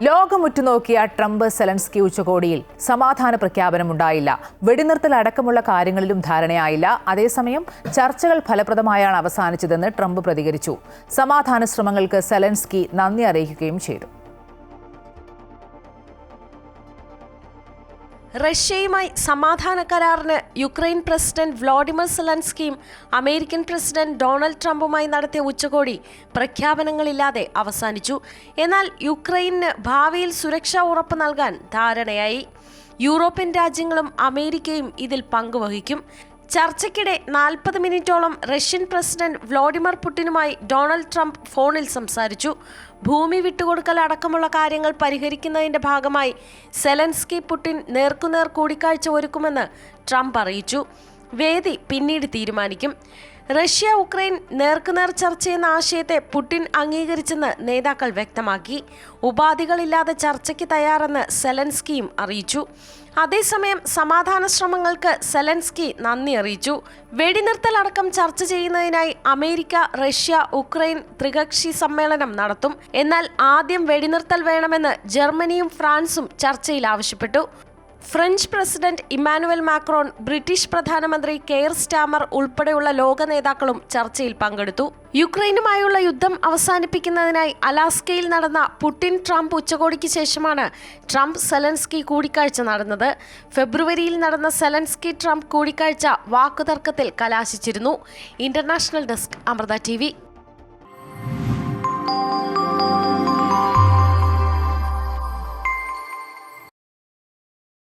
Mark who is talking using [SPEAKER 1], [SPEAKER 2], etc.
[SPEAKER 1] ലോകമുറ്റുനോക്കിയ Trump Zelensky ഉച്ചകോടിയിൽ സമാധാന പ്രഖ്യാപനമുണ്ടായില്ല. വെടിനിർത്തൽ അടക്കമുള്ള കാര്യങ്ങളിലും ധാരണയായില്ല. അതേസമയം ചർച്ചകൾ ഫലപ്രദമായാണ് അവസാനിച്ചതെന്ന് ട്രംപ് പ്രതികരിച്ചു. സമാധാന ശ്രമങ്ങൾക്ക് സെലൻസ്കി നന്ദി അറിയിക്കുകയും ചെയ്തു.
[SPEAKER 2] റഷ്യയുമായി സമാധാന കരാറിന് യുക്രൈൻ പ്രസിഡന്റ് വ്ളാഡിമിർ സെലൻസ്കിയും അമേരിക്കൻ പ്രസിഡന്റ് ഡൊണാൾഡ് ട്രംപുമായി നടത്തിയ ഉച്ചകോടി പ്രഖ്യാപനങ്ങളില്ലാതെ അവസാനിച്ചു. എന്നാൽ യുക്രൈന് ഭാവിയിൽ സുരക്ഷാ ഉറപ്പ് നൽകാൻ ധാരണയായി. യൂറോപ്യൻ രാജ്യങ്ങളും അമേരിക്കയും ഇതിൽ പങ്കുവഹിക്കും. ചർച്ചയ്ക്കിടെ 40 മിനിറ്റോളം റഷ്യൻ പ്രസിഡന്റ് വ്ളാഡിമിർ പുടിനുമായി ഡൊണാൾഡ് ട്രംപ് ഫോണിൽ സംസാരിച്ചു. ഭൂമി വിട്ടുകൊടുക്കൽ അടക്കമുള്ള കാര്യങ്ങൾ പരിഹരിക്കുന്നതിന്റെ ഭാഗമായി സെലൻസ്കി പുടിൻ നേർക്കുനേർ കൂടിക്കാഴ്ച ഒരുക്കുമെന്ന് ട്രംപ് അറിയിച്ചു. വേദി പിന്നീട് തീരുമാനിക്കും. റഷ്യ ഉക്രൈൻ നേർക്കുനേർ ചർച്ചയെന്ന ആശയത്തെ പുടിൻ അംഗീകരിച്ചെന്ന് നേതാക്കൾ വ്യക്തമാക്കി. ഉപാധികളില്ലാതെ ചർച്ചയ്ക്ക് തയ്യാറെന്ന് സെലൻസ്കിയും അറിയിച്ചു. അതേസമയം സമാധാന ശ്രമങ്ങൾക്ക് സെലൻസ്കി നന്ദി അറിയിച്ചു. വെടിനിർത്തൽ അടക്കം ചർച്ച ചെയ്യുന്നതിനായി അമേരിക്ക, റഷ്യ, ഉക്രൈൻ ത്രികക്ഷി സമ്മേളനം നടത്തും. എന്നാൽ ആദ്യം വെടിനിർത്തൽ വേണമെന്ന് ജർമ്മനിയും ഫ്രാൻസും ചർച്ചയിൽ ആവശ്യപ്പെട്ടു. French president Emmanuel Macron, British പ്രധാനമന്ത്രി കെയർ സ്റ്റാമർ ഉൾപ്പെടെയുള്ള ലോക നേതാക്കളും ചർച്ചയിൽ പങ്കെടുത്തു. യുക്രൈനുമായുള്ള യുദ്ധം അവസാനിപ്പിക്കുന്നതിനായി അലാസ്കയിൽ നടന്ന പുടിൻ ട്രംപ് ഉച്ചകോടിക്ക് ശേഷമാണ് ട്രംപ് സെലൻസ്കി കൂടിക്കാഴ്ച നടന്നത്. ഫെബ്രുവരിയിൽ നടന്ന സെലൻസ്കി ട്രംപ് കൂടിക്കാഴ്ച വാക്കുതർക്കത്തിൽ കലാശിച്ചിരുന്നു. International desk, Amrita TV.